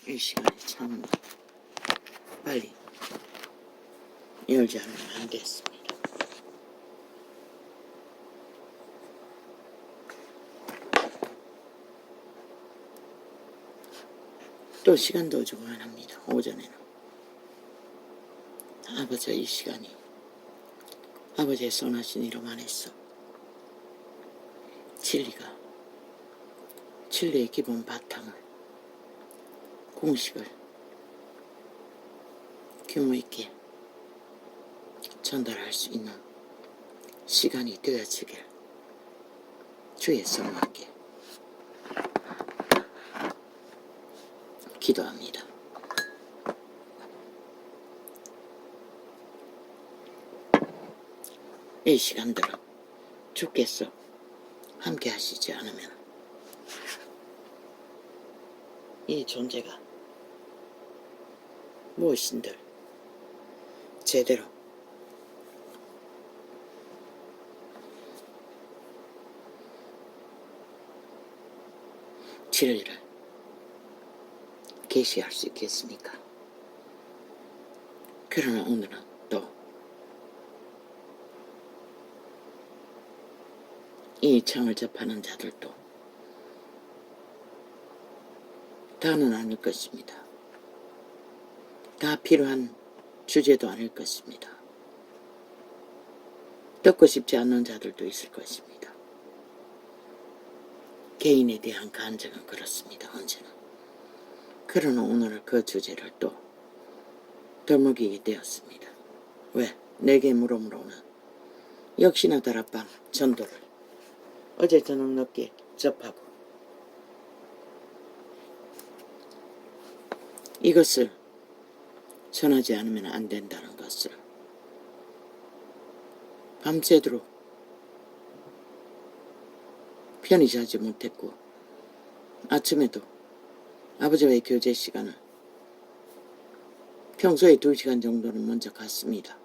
이 시간에 참 빨리 열지 않으면 안 됐습니다. 또 시간도 주고 안 합니다. 오전에는 아버지의 이 시간이 아버지의 선하신 이름 안에서 진리의 기본 바탕을 공식을 규모 있게 전달할 수 있는 시간이 되어지길 주의 성령께 기도합니다. 이 시간들은 주께서 함께 하시지 않으면 이 존재가 무엇인들 제대로 진리를 계시할 수 있겠습니까? 그러나 오늘은 또 이 청을 접하는 자들도 다는 아닐 것입니다. 다 필요한 주제도 아닐 것입니다. 듣고 싶지 않는 자들도 있을 것입니다. 개인에 대한 간증은 그렇습니다. 언제나. 그러나 오늘은 그 주제를 또 덜먹이게 되었습니다. 왜? 내게 물어물어오는 역시나 다락방 전도를 어제 저녁 늦게 접하고 이것을 전하지 않으면 안 된다는 것을 밤새도록 편히 자지 못했고 아침에도 아버지와의 교제 시간을 평소에 2시간 정도는 먼저 갔습니다.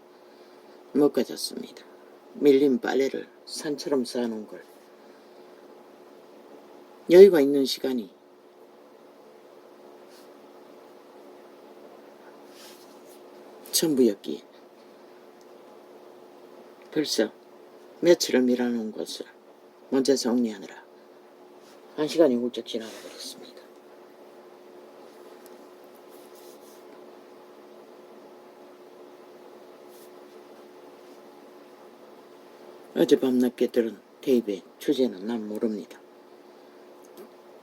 못 가졌습니다. 밀린 빨래를 산처럼 쌓아놓은 걸 여유가 있는 시간이 전부였기에 벌써 며칠을 밀어놓은 것을 먼저 정리하느라 1시간이 훌쩍 지나가 버렸습니다. 어젯밤 늦게 들은 테이프의 주제는 난 모릅니다.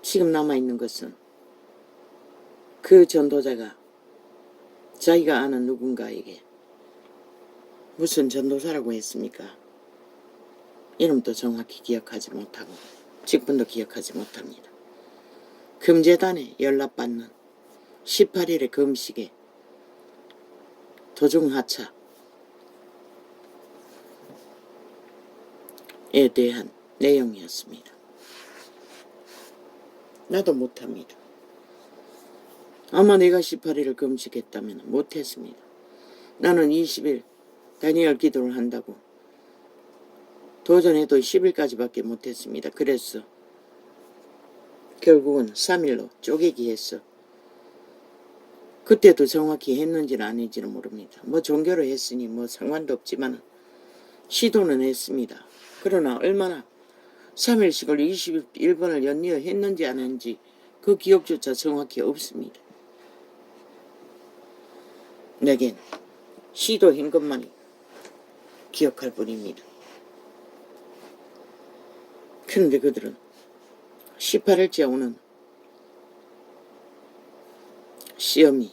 지금 남아있는 것은 그 전도자가 자기가 아는 누군가에게 무슨 전도사라고 했습니까? 이름도 정확히 기억하지 못하고 직분도 기억하지 못합니다. 금제단에 연락받는 18일의 금식에 도중하차에 대한 내용이었습니다. 나도 못합니다. 아마 내가 18일을 금식했다면 못했습니다. 나는 20일 다니엘 기도를 한다고 도전해도 10일까지밖에 못했습니다. 그래서 결국은 3일로 쪼개기 했어. 그때도 정확히 했는지는 아닌지는 모릅니다. 뭐 종교로 했으니 뭐 상관도 없지만 시도는 했습니다. 그러나 얼마나 3일씩을 21번을 연이어 했는지 안 했는지 그 기억조차 정확히 없습니다. 내겐 시도한 것만이 기억할 뿐입니다. 그런데 그들은 18일째 오는 시험이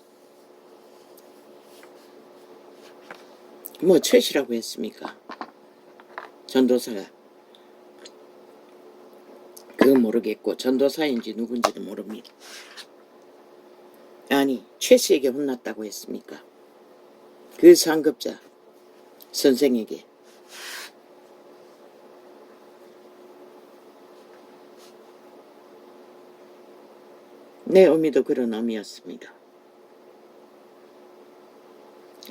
뭐 최시라고 했습니까? 전도사가 그건 모르겠고 전도사인지 누군지도 모릅니다. 아니 최씨에게 혼났다고 했습니까? 그 상급자 선생에게 내 의미도 그런 의미였습니다.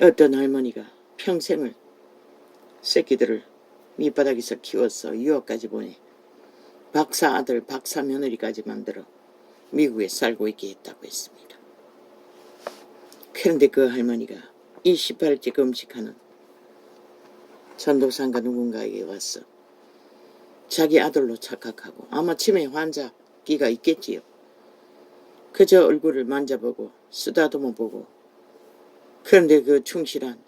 어떤 할머니가 평생을 새끼들을 밑바닥에서 키워서 유학까지 보내 박사 아들 박사 며느리까지 만들어 미국에 살고 있게 했다고 했습니다. 그런데 그 할머니가 이 18일째 금식하는 전도사인가 누군가에게 왔어. 자기 아들로 착각하고 아마 치매 환자기가 있겠지요. 그저 얼굴을 만져보고 쓰다듬어 보고, 그런데 그 충실한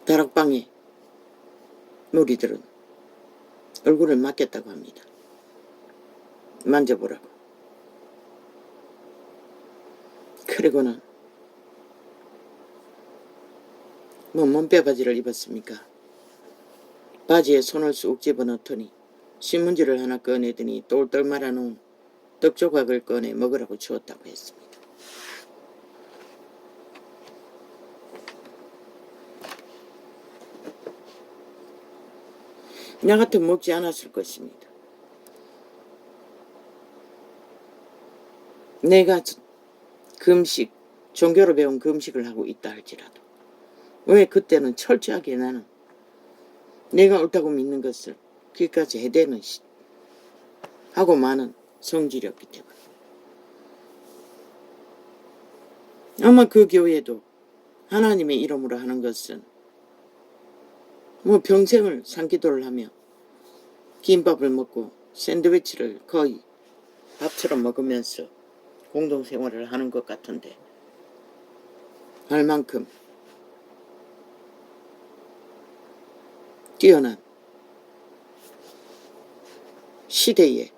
다락방의 무리들은 얼굴을 맡겼다고 합니다. 만져보라고. 그리고는 뭐 몸빼바지를 입었습니까? 바지에 손을 쑥 집어넣더니 신문지를 하나 꺼내더니 똘똘 말아놓은 떡조각을 꺼내 먹으라고 주었다고 했습니다. 나 같으면 먹지 않았을 것입니다. 내가 금식, 종교로 배운 금식을 하고 있다 할지라도 왜 그때는 철저하게 나는 내가 옳다고 믿는 것을 그기까지 해대는 하고 많은 성질이었기 때문에. 아마 그 교회도 하나님의 이름으로 하는 것은 뭐 평생을 산기도를 하며 김밥을 먹고 샌드위치를 거의 밥처럼 먹으면서 공동생활을 하는 것 같은데, 할 만큼 뛰어난 시대의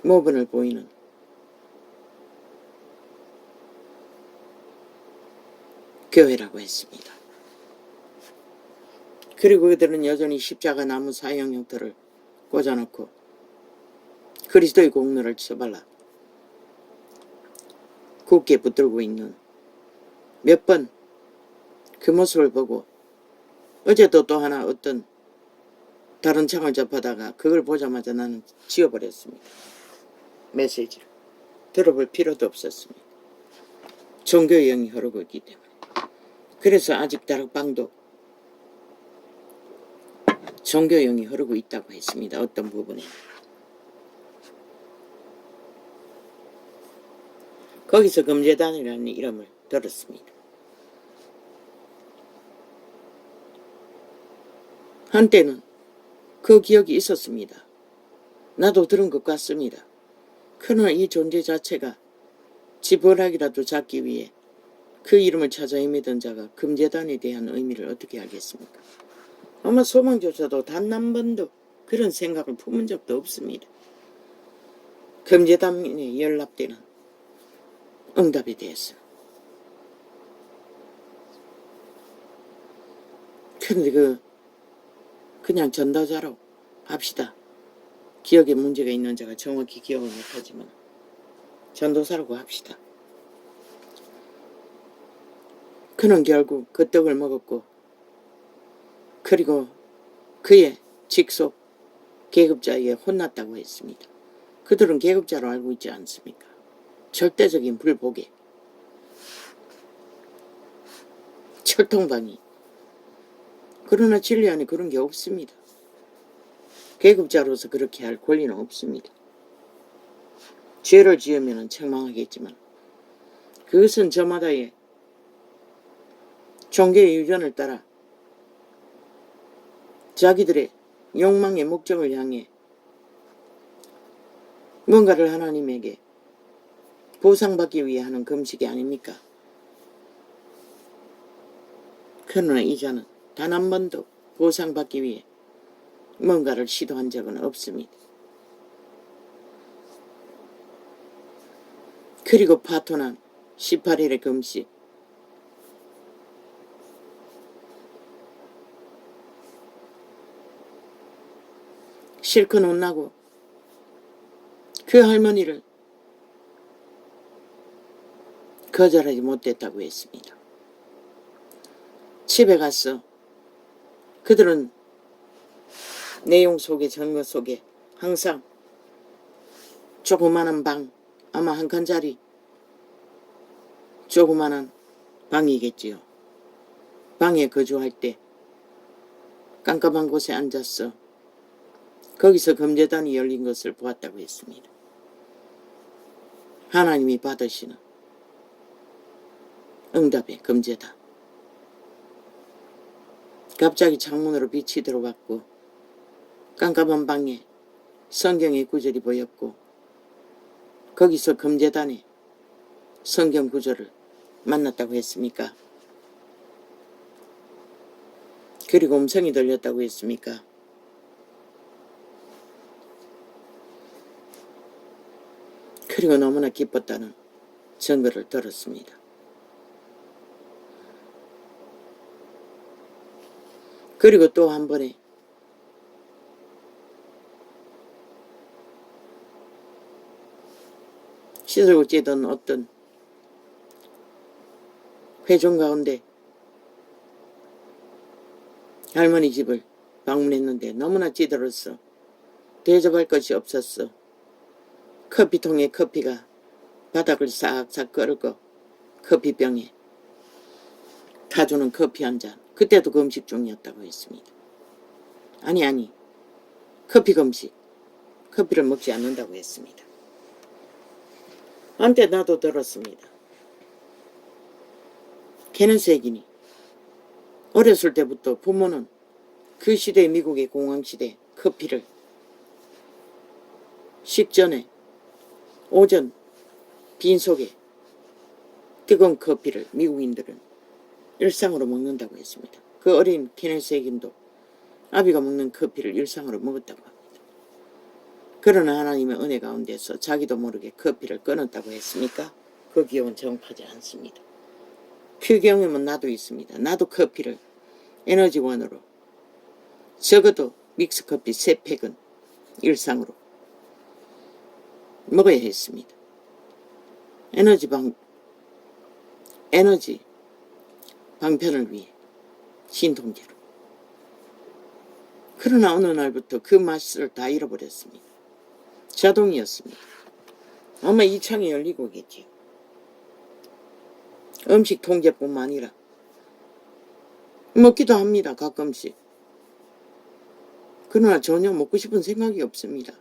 모범을 보이는 교회라고 했습니다. 그리고 그들은 여전히 십자가 나무 사형 형태를 꽂아놓고 그리스도의 공로를 쳐발라 굳게 붙들고 있는, 몇 번 그 모습을 보고 어제도 또 하나 어떤 다른 창을 접하다가 그걸 보자마자 나는 지워버렸습니다. 메시지를 들어볼 필요도 없었습니다. 종교의 영이 흐르고 있기 때문에. 그래서 아직 다락방도 종교의 영이 흐르고 있다고 했습니다. 어떤 부분에. 거기서 금제단이라는 이름을 들었습니다. 한때는 그 기억이 있었습니다. 나도 들은 것 같습니다. 그러나 이 존재 자체가 지푸라기라도 잡기 위해 그 이름을 찾아 헤매던 자가 금제단에 대한 의미를 어떻게 알겠습니까? 아마 소망조차도 단 한 번도 그런 생각을 품은 적도 없습니다. 금제단에 연락되는 응답에 대해서. 그런데 그냥 전도자로 합시다. 기억에 문제가 있는 자가 정확히 기억을 못하지만 전도사라고 합시다. 그는 결국 그 떡을 먹었고, 그리고 그의 직속 계급자에게 혼났다고 했습니다. 그들은 계급자로 알고 있지 않습니까? 절대적인 불복에 철통방이. 그러나 진리 안에 그런 게 없습니다. 계급자로서 그렇게 할 권리는 없습니다. 죄를 지으면 책망하겠지만 그것은 저마다의 종교의 유전을 따라 자기들의 욕망의 목적을 향해 뭔가를 하나님에게 보상받기 위해 하는 금식이 아닙니까? 그러나 이 자는 단 한 번도 보상받기 위해 뭔가를 시도한 적은 없습니다. 그리고 파토난 18일의 금식, 실컷 혼나고 그 할머니를 거절하지 못했다고 했습니다. 집에 가서 그들은 내용 속에, 전거 속에 항상 조그마한 방, 아마 한 칸짜리 조그마한 방이겠지요. 방에 거주할 때 깜깜한 곳에 앉았어 거기서 금제단이 열린 것을 보았다고 했습니다. 하나님이 받으시는 응답의 금제다. 갑자기 창문으로 빛이 들어왔고 깜깜한 방에 성경의 구절이 보였고 거기서 금제단에 성경 구절을 만났다고 했습니까? 그리고 음성이 들렸다고 했습니까? 그리고 너무나 기뻤다는 증거를 들었습니다. 그리고 또 한 번에 씻으고 찌던 어떤 회중 가운데 할머니 집을 방문했는데 너무나 찌들었어. 대접할 것이 없었어. 커피통에 커피가 바닥을 싹싹 끓고 커피병에 타주는 커피 한 잔. 그때도 금식 중이었다고 했습니다. 아니 커피 금식. 커피를 먹지 않는다고 했습니다. 한때 나도 들었습니다. 케네스에기니 어렸을 때부터 부모는 그 시대 미국의 공황시대 커피를 식전에 오전 빈속에 뜨거운 커피를 미국인들은 일상으로 먹는다고 했습니다. 그 어린 케네스에긴도 아비가 먹는 커피를 일상으로 먹었다고 합니다. 그러나 하나님의 은혜 가운데서 자기도 모르게 커피를 끊었다고 했습니까? 그 기억은 정파지 않습니다. 그 경험은 나도 있습니다. 나도 커피를 에너지원으로 적어도 믹스커피 3팩은 일상으로 먹어야 했습니다. 에너지 방편을 위해 신통제로. 그러나 어느 날부터 그 맛을 다 잃어버렸습니다. 자동이었습니다. 아마 이 창이 열리고 겠지요. 음식 통제뿐만 아니라 먹기도 합니다. 가끔씩. 그러나 전혀 먹고 싶은 생각이 없습니다.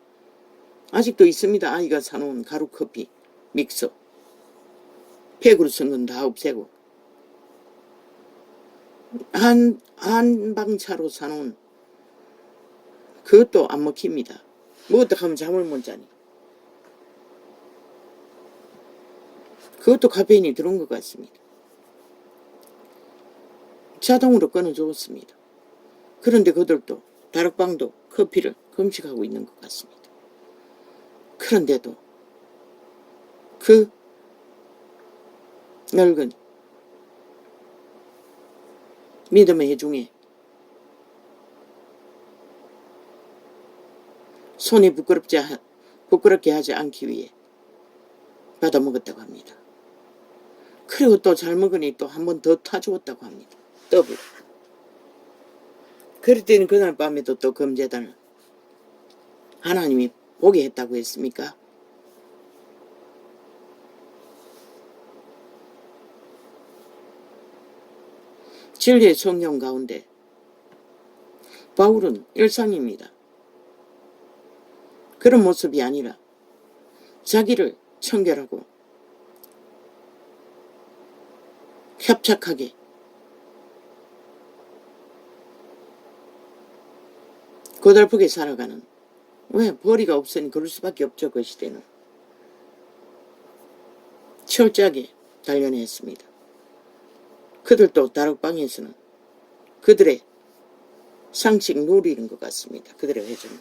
아직도 있습니다. 아이가 사놓은 가루커피 믹서 팩으로 쓴 건 다 없애고 한방차로 사놓은 그것도 안 먹힙니다. 뭐 어떡하면 잠을 못 자니. 그것도 카페인이 들어온 것 같습니다. 자동으로 끊어줬습니다. 그런데 그들도 다락방도 커피를 금식하고 있는 것 같습니다. 그런데도 그 늙은 믿음의 해중에 손이 부끄럽게 하지 않기 위해 받아먹었다고 합니다. 그리고 또 잘 먹으니 또 한 번 더 타주었다고 합니다. 더블. 그랬더니 그날 밤에도 또 금제단을 하나님이 보게 했다고 했습니까? 진리의 성령 가운데 바울은 일상입니다. 그런 모습이 아니라 자기를 청결하고 협착하게 고달프게 살아가는, 왜 벌이가 없으니 그럴 수밖에 없죠. 그 시대는 철저하게 단련했습니다. 그들도 다락방에서는 그들의 상식 누리는 것 같습니다. 그들의 회중은.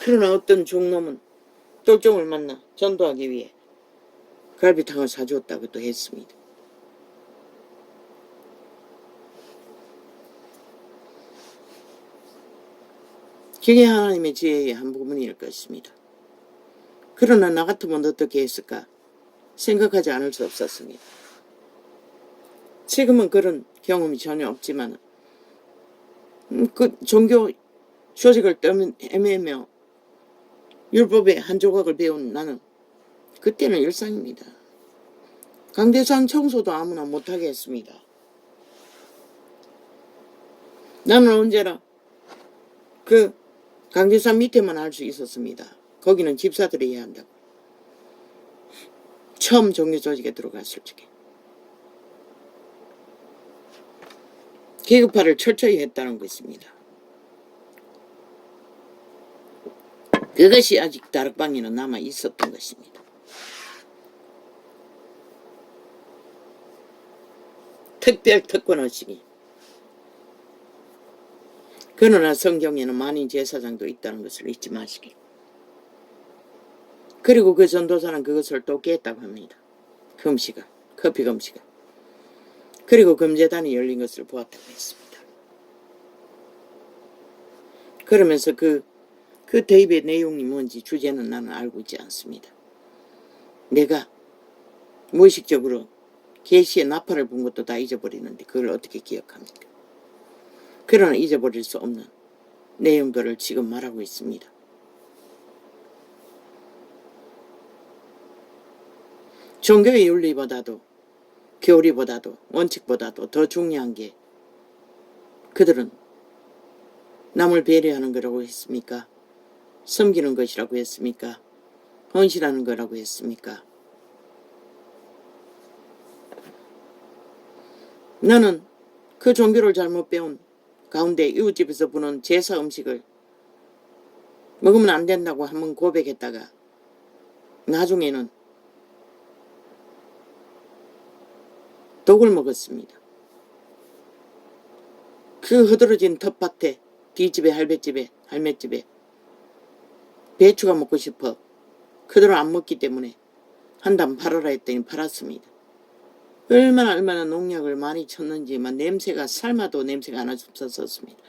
그러나 어떤 종놈은 똘종을 만나 전도하기 위해 갈비탕을 사주었다고도 했습니다. 그게 하나님의 지혜의 한 부분일 것입니다. 그러나 나 같으면 어떻게 했을까 생각하지 않을 수 없었습니다. 지금은 그런 경험이 전혀 없지만 그 종교 조직을 헤매며 율법의 한 조각을 배운 나는 그때는 일상입니다. 강대상 청소도 아무나 못하게 했습니다. 나는 언제나 그 강대상 밑에만 할 수 있었습니다. 거기는 집사들이 해야 한다고. 처음 종교 조직에 들어갔을 적에. 계급화를 철저히 했다는 것입니다. 그것이 아직 다락방에는 남아 있었던 것입니다. 특별 특권의식이. 그러나 성경에는 만인 제사장도 있다는 것을 잊지 마시기. 그리고 그 전도사는 그것을 또 깼다고 합니다. 금시가, 커피 금시가. 그리고 금제단이 열린 것을 보았다고 했습니다. 그러면서 그 대입의 내용이 뭔지 주제는 나는 알고 있지 않습니다. 내가 무의식적으로 계시의 나팔을 본 것도 다 잊어버리는데 그걸 어떻게 기억합니까? 그러나 잊어버릴 수 없는 내용들을 지금 말하고 있습니다. 종교의 윤리보다도 교리보다도 원칙보다도 더 중요한 게 그들은 남을 배려하는 거라고 했습니까? 섬기는 것이라고 했습니까? 헌신하는 거라고 했습니까? 나는 그 종교를 잘못 배운 가운데 이웃집에서 부는 제사 음식을 먹으면 안 된다고 한번 고백했다가 나중에는 독을 먹었습니다. 그 흐드러진 텃밭에 뒤집에 할배집에 할매집에 배추가 먹고 싶어 그대로 안 먹기 때문에 한 단 팔아라 했더니 팔았습니다. 얼마나 농약을 많이 쳤는지만 냄새가 삶아도 냄새가 안 없었습니다.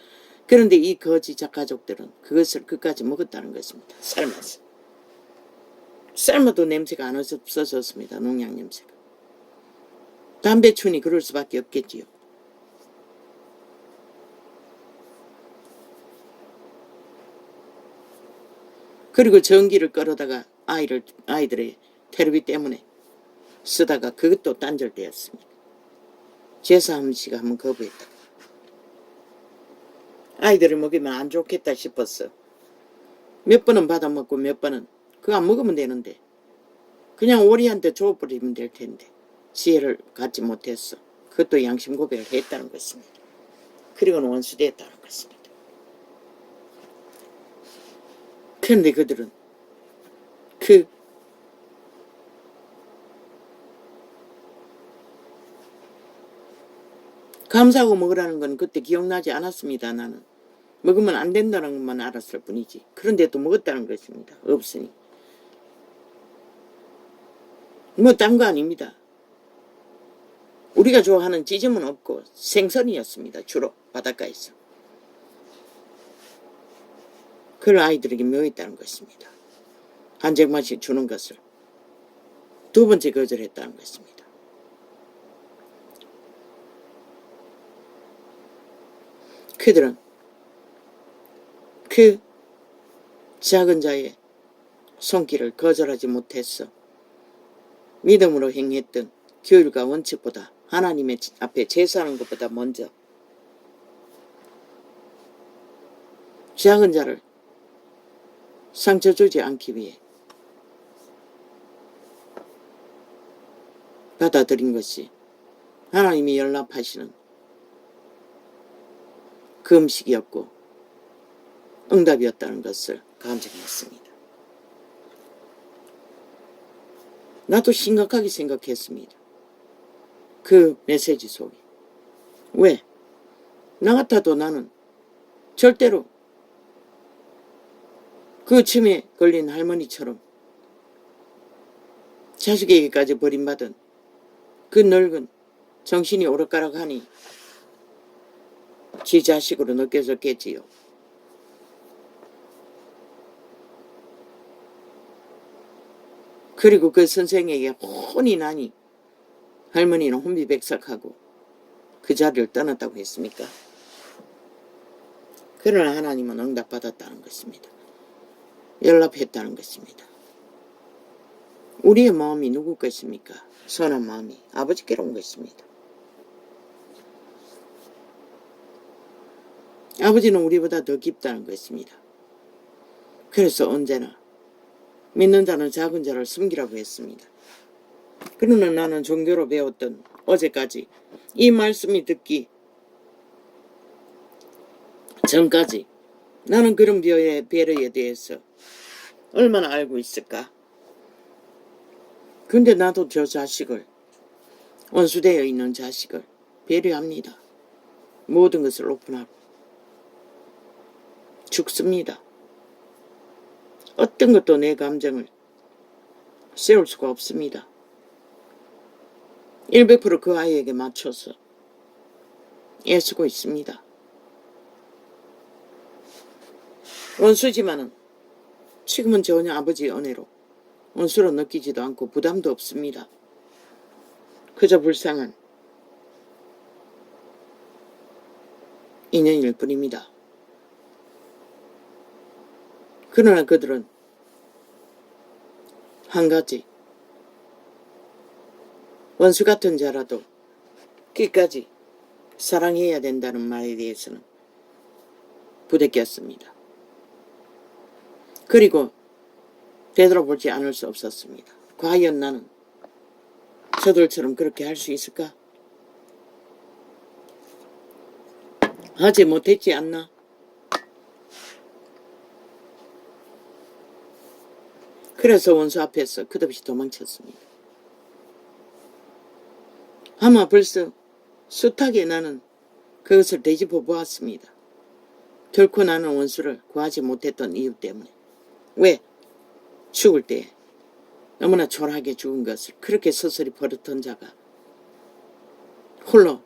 그런데 이 거지 가족들은 그것을 끝까지 먹었다는 것입니다. 삶아서. 삶아도 냄새가 안 없어졌습니다. 농약 냄새가. 담배춘이 그럴 수밖에 없겠지요. 그리고 전기를 끌어다가 아이들의 테레비 때문에 쓰다가 그것도 단절되었습니다. 제사 음식 한번 거부했다. 아이들을 먹이면 안 좋겠다 싶었어. 몇 번은 받아먹고 몇 번은 그거 안 먹으면 되는데 그냥 오리한테 줘버리면 될 텐데 지혜를 갖지 못했어. 그것도 양심 고백을 했다는 것입니다. 그리고는 원수됐다는 것입니다. 그런데 그들은 감사하고 먹으라는 건 그때 기억나지 않았습니다. 나는 먹으면 안 된다는 것만 알았을 뿐이지. 그런데 또 먹었다는 것입니다. 없으니 뭐 딴 거 아닙니다. 우리가 좋아하는 찌짐은 없고 생선이었습니다. 주로 바닷가에서. 그걸 아이들에게 묘했다는 것입니다. 한 쟁반씩 주는 것을 두 번째 거절했다는 것입니다. 그들은 그 작은 자의 손길을 거절하지 못했어. 믿음으로 행했던 교율과 원칙보다 하나님의 앞에 제사하는 것보다 먼저 작은 자를 상처 주지 않기 위해 받아들인 것이 하나님이 연락하시는 그 음식이었고 응답이었다는 것을 감정했습니다. 나도 심각하게 생각했습니다. 그 메시지 속에. 왜? 나 같아도 나는 절대로 그 치매에 걸린 할머니처럼 자식에게까지 버림받은 그 늙은 정신이 오락가락하니 지 자식으로 느껴졌겠지요. 그리고 그 선생에게 혼이 나니 할머니는 혼비백삭하고 그 자리를 떠났다고 했습니까? 그러나 하나님은 응답받았다는 것입니다. 연락했다는 것입니다. 우리의 마음이 누구 것입니까? 선한 마음이 아버지께로 온 것입니다. 아버지는 우리보다 더 깊다는 것입니다. 그래서 언제나 믿는 자는 작은 자를 숨기라고 했습니다. 그러나 나는 종교로 배웠던 어제까지 이 말씀이 듣기 전까지 나는 그런 배려에 대해서 얼마나 알고 있을까? 근데 나도 저 자식을, 원수되어 있는 자식을 배려합니다. 모든 것을 오픈하고 죽습니다. 어떤 것도 내 감정을 세울 수가 없습니다. 100%그 아이에게 맞춰서 애쓰고 있습니다. 원수지만은 지금은 전혀 아버지의 은혜로 원수로 느끼지도 않고 부담도 없습니다. 그저 불쌍한 인연일 뿐입니다. 그러나 그들은 한 가지, 원수 같은 자라도 끝까지 사랑해야 된다는 말에 대해서는 부대꼈습니다. 그리고 되돌아보지 않을 수 없었습니다. 과연 나는 저들처럼 그렇게 할 수 있을까? 하지 못했지 않나? 그래서 원수 앞에서 끝없이 도망쳤습니다. 아마 벌써 숱하게 나는 그것을 되짚어 보았습니다. 결코 나는 원수를 구하지 못했던 이유 때문에. 왜? 죽을 때 너무나 초라하게 죽은 것을 그렇게 서서히 버렸던 자가 홀로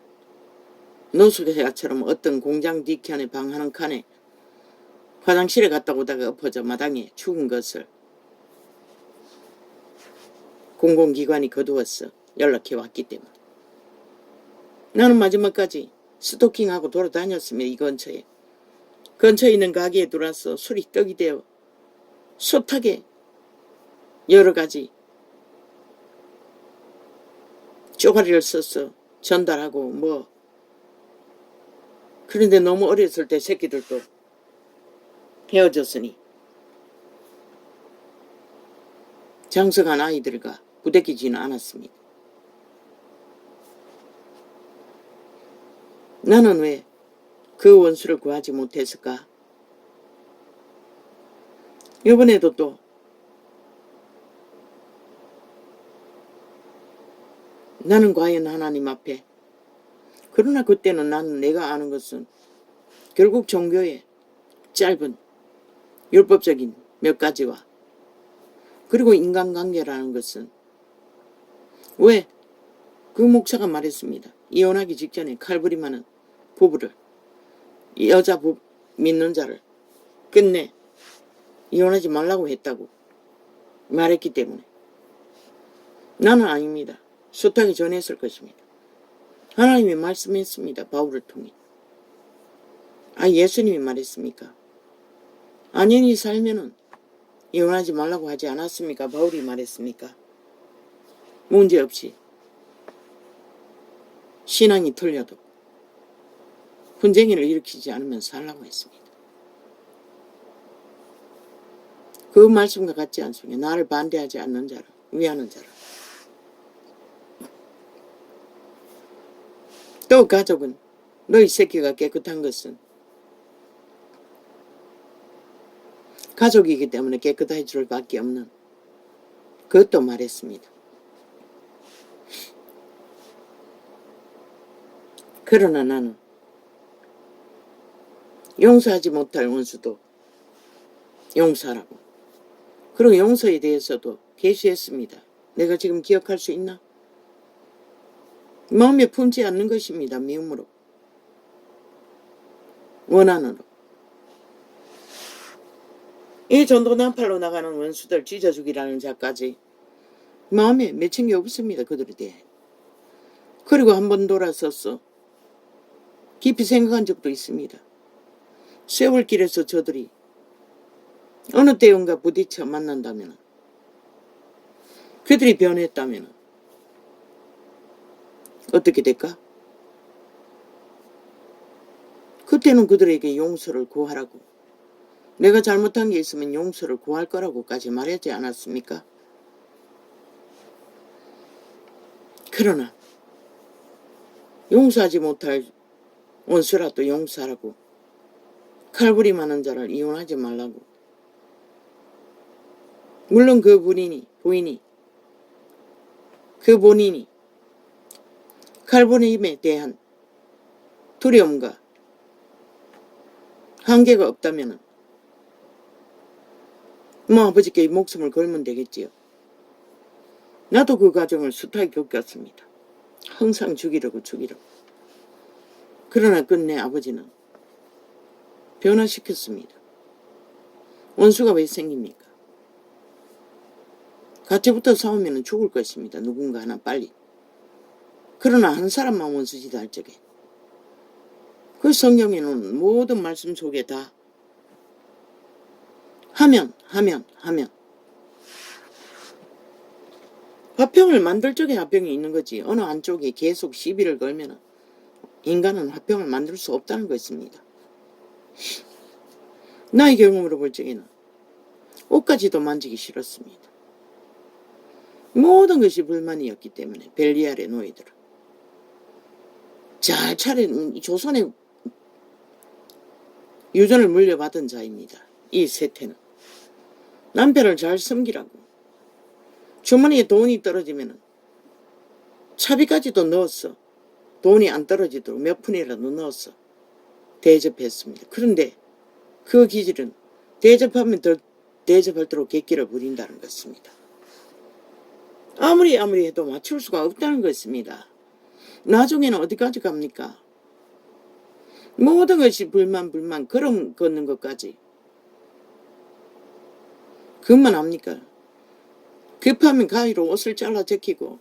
노숙자처럼 어떤 공장 뒤편에 방 한 칸에 화장실에 갔다 오다가 엎어져 마당에 죽은 것을 공공기관이 거두어서 연락해 왔기 때문에 나는 마지막까지 스토킹하고 돌아다녔으며 이 근처에 있는 가게에 들어와서 술이 떡이 되어 숱하게 여러 가지 쪼가리를 써서 전달하고 뭐 그런데 너무 어렸을 때 새끼들도 헤어졌으니 장성한 아이들과 부대끼지는 않았습니다. 나는 왜 그 원수를 구하지 못했을까? 이번에도 또 나는 과연 하나님 앞에 그러나 그때는 나는 내가 아는 것은 결국 종교의 짧은 율법적인 몇 가지와 그리고 인간관계라는 것은 왜 그 목사가 말했습니다. 이혼하기 직전에 칼부림하는 부부를 여자 믿는 자를 끝내 이혼하지 말라고 했다고 말했기 때문에 나는 아닙니다. 숱하게 전했을 것입니다. 하나님이 말씀했습니다. 바울을 통해. 예수님이 말했습니까? 안연히 살면은 이혼하지 말라고 하지 않았습니까? 바울이 말했습니까? 문제없이 신앙이 틀려도 분쟁이를 일으키지 않으면 살라고 했습니다. 그 말씀과 같지 않습니까? 나를 반대하지 않는 자라, 위하는 자라. 또 가족은 너희 새끼가 깨끗한 것은 가족이기 때문에 깨끗해질 수밖에 없는 그것도 말했습니다. 그러나 나는 용서하지 못할 원수도 용서하라고. 그리고 용서에 대해서도 계시했습니다. 내가 지금 기억할 수 있나? 마음에 품지 않는 것입니다. 미움으로. 원한으로. 이 전도 난팔로 나가는 원수들 찢어주기라는 자까지 마음에 맺힌 게 없습니다. 그들에 대해. 그리고 한번 돌아서서 깊이 생각한 적도 있습니다. 세월길에서 저들이 어느 때인가 부딪혀 만난다면 그들이 변했다면 어떻게 될까? 그때는 그들에게 용서를 구하라고 내가 잘못한 게 있으면 용서를 구할 거라고까지 말하지 않았습니까? 그러나 용서하지 못할 원수라도 용서하라고, 칼부림하는 자를 이혼하지 말라고. 물론 그 부인이 칼부림에 대한 두려움과 한계가 없다면 뭐 아버지께 목숨을 걸면 되겠지요. 나도 그 과정을 숱하게 겪었습니다. 항상 죽이려고. 그러나 끝내 아버지는 변화시켰습니다. 원수가 왜 생깁니까? 같이부터 싸우면 죽을 것입니다. 누군가 하나 빨리. 그러나 한 사람만 원수지다 할 적에 그 성경에는 모든 말씀 속에 다 하면 화평을 만들 적에 화평이 있는 거지, 어느 한쪽에 계속 시비를 걸면 인간은 화평을 만들 수 없다는 것입니다. 나의 경험으로 볼 적에는 옷까지도 만지기 싫었습니다. 모든 것이 불만이었기 때문에 벨리알의 노예들은 잘 차린 조선의 유전을 물려받은 자입니다. 이 세태는 남편을 잘 섬기라고, 주머니에 돈이 떨어지면 차비까지도 넣었어. 돈이 안 떨어지도록 몇 푼이라도 넣었어 대접했습니다. 그런데 그 기질은 대접하면 더 대접할수록 객기를 부린다는 것입니다. 아무리 해도 맞출 수가 없다는 것입니다. 나중에는 어디까지 갑니까? 모든 것이 불만 걸음 걷는 것까지 그것만 합니까? 급하면 가위로 옷을 잘라 제끼고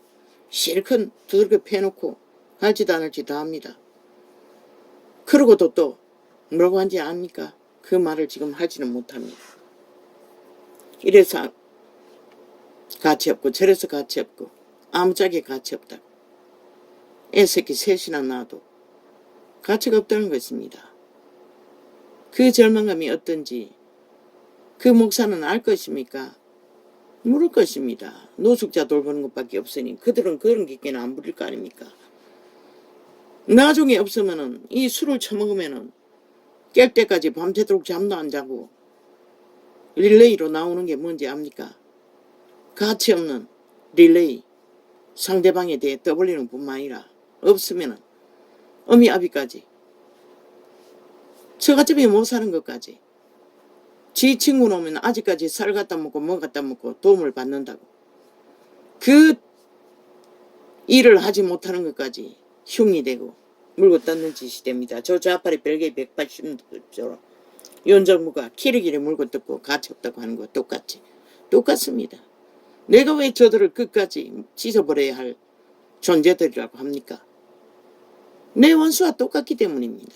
실컷 두들겨 패놓고 할지도 않을지 다 합니다. 그러고도 또 뭐라고 한지 압니까? 그 말을 지금 하지는 못합니다. 이래서 가치 없고 저래서 가치 없고 아무짝에 가치 없다고. 애새끼 셋이나 낳아도 가치가 없다는 것입니다. 그 절망감이 어떤지 그 목사는 알 것입니까? 물을 것입니다. 노숙자 돌보는 것밖에 없으니 그들은 그런 객기는 안 부릴 거 아닙니까? 나중에 없으면은 이 술을 처먹으면은 깰 때까지 밤새도록 잠도 안 자고 릴레이로 나오는 게 뭔지 압니까? 가치 없는 릴레이, 상대방에 대해 떠벌리는 뿐만 아니라 없으면은 어미 아비까지, 처갓집에 못 사는 것까지, 지 친구는 오면 아직까지 살 갖다 먹고 뭐 갖다 먹고 도움을 받는다고, 그 일을 하지 못하는 것까지 흉이 되고 물고 뜯는 짓이 됩니다. 저 좌팔이 별개 180도로 윤정부가 키리키리 물고 뜯고 가치 없다고 하는 거 똑같습니다. 내가 왜 저들을 끝까지 찢어버려야 할 존재들이라고 합니까? 내 원수와 똑같기 때문입니다.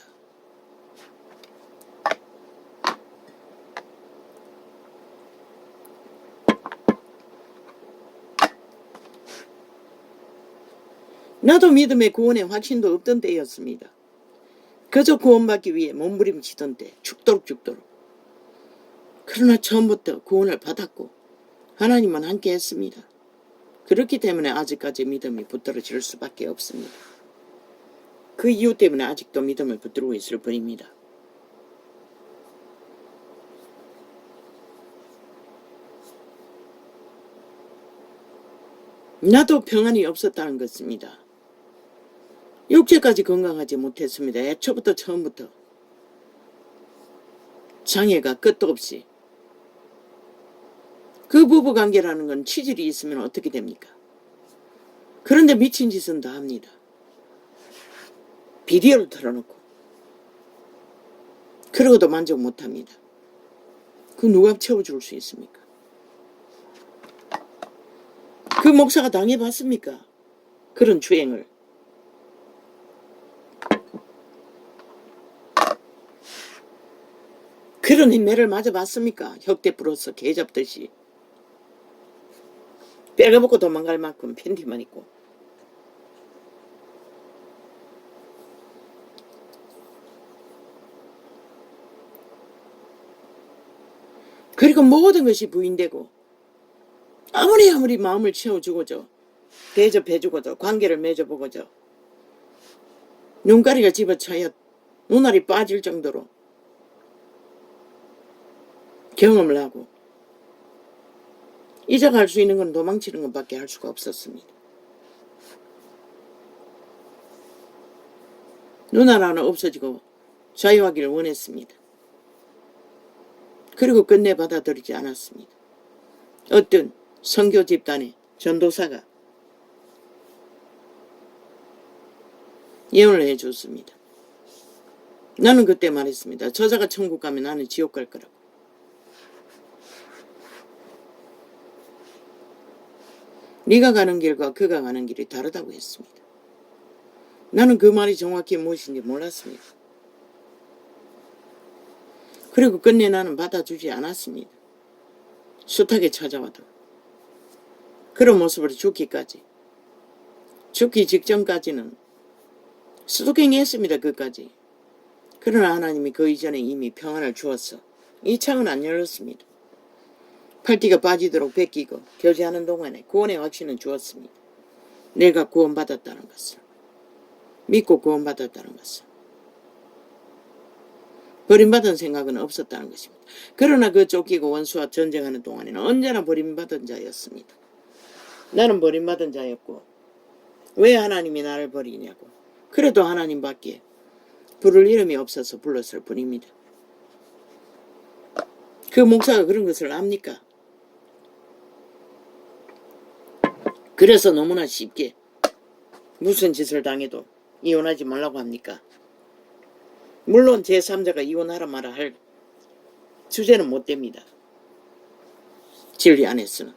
나도 믿음의 구원의 확신도 없던 때였습니다. 그저 구원받기 위해 몸부림치던 때, 죽도록. 그러나 처음부터 구원을 받았고 하나님은 함께 했습니다. 그렇기 때문에 아직까지 믿음이 붙들어질 수밖에 없습니다. 그 이유 때문에 아직도 믿음을 붙들고 있을 뿐입니다. 나도 평안이 없었다는 것입니다. 육체까지 건강하지 못했습니다. 애초부터 처음부터 장애가 끝도 없이. 그 부부관계라는 건 치질이 있으면 어떻게 됩니까? 그런데 미친 짓은 다 합니다. 비디오를 틀어놓고. 그러고도 만족 못합니다. 그 누가 채워줄 수 있습니까? 그 목사가 당해봤습니까? 그런 주행을. 그런 인매를 맞아봤습니까? 혁대부로서 개 잡듯이. 빼가먹고 도망갈 만큼 팬티만 입고. 지금 모든 것이 부인되고 아무리 마음을 채워주고죠. 대접해주고죠. 관계를 맺어보고죠. 눈가리가 집어쳐야 눈알이 빠질 정도로 경험을 하고 이자가 할 수 있는 건 도망치는 것밖에 할 수가 없었습니다. 눈알 하나 없어지고 자유하기를 원했습니다. 그리고 끝내 받아들이지 않았습니다. 어떤 선교 집단의 전도사가 예언을 해줬습니다. 나는 그때 말했습니다. 저자가 천국 가면 나는 지옥 갈 거라고. 네가 가는 길과 그가 가는 길이 다르다고 했습니다. 나는 그 말이 정확히 무엇인지 몰랐습니다. 그리고 끝내 나는 받아주지 않았습니다. 숱하게 찾아와도. 그런 모습으로 죽기 직전까지는 수도행했습니다. 그까지. 그러나 하나님이 그 이전에 이미 평안을 주었어. 이 창은 안 열렸습니다. 팔띠가 빠지도록 베끼고 교제하는 동안에 구원의 확신은 주었습니다. 내가 구원받았다는 것을. 믿고 구원받았다는 것을. 버림받은 생각은 없었다는 것입니다. 그러나 그 쫓기고 원수와 전쟁하는 동안에는 언제나 버림받은 자였습니다. 나는 버림받은 자였고 왜 하나님이 나를 버리냐고. 그래도 하나님밖에 부를 이름이 없어서 불렀을 뿐입니다. 그 목사가 그런 것을 압니까? 그래서 너무나 쉽게 무슨 짓을 당해도 이혼하지 말라고 합니까? 물론 제3자가 이혼하라 마라 할 주제는 못 됩니다. 진리 안에서는.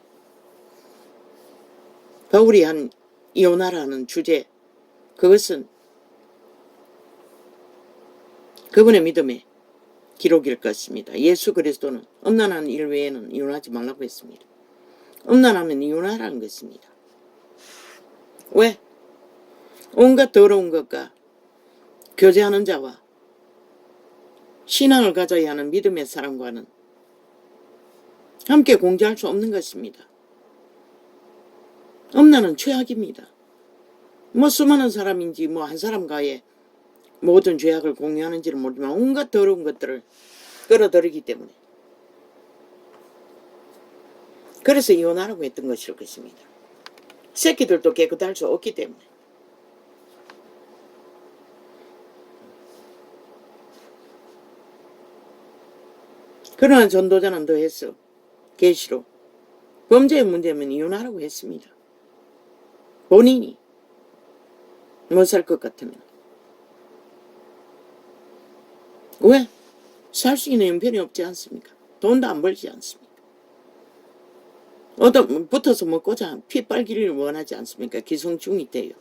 바울이 한 이혼하라는 주제, 그것은 그분의 믿음의 기록일 것입니다. 예수 그리스도는 음란한 일 외에는 이혼하지 말라고 했습니다. 음란하면 이혼하라는 것입니다. 왜? 온갖 더러운 것과 교제하는 자와 신앙을 가져야 하는 믿음의 사람과는 함께 공존할 수 없는 것입니다. 음란은 죄악입니다. 수많은 사람인지 한 사람과의 모든 죄악을 공유하는지는 모르지만 온갖 더러운 것들을 끌어들이기 때문에 그래서 이혼하라고 했던 것일 것입니다. 새끼들도 깨끗할 수 없기 때문에. 그러나 전도자는 더했어. 계시로 범죄의 문제면 이혼하라고 했습니다. 본인이 못 살 것 같으면. 왜? 살 수 있는 형편이 없지 않습니까? 돈도 안 벌지 않습니까? 붙어서 먹고자 피 빨기를 원하지 않습니까? 기성충이 돼요.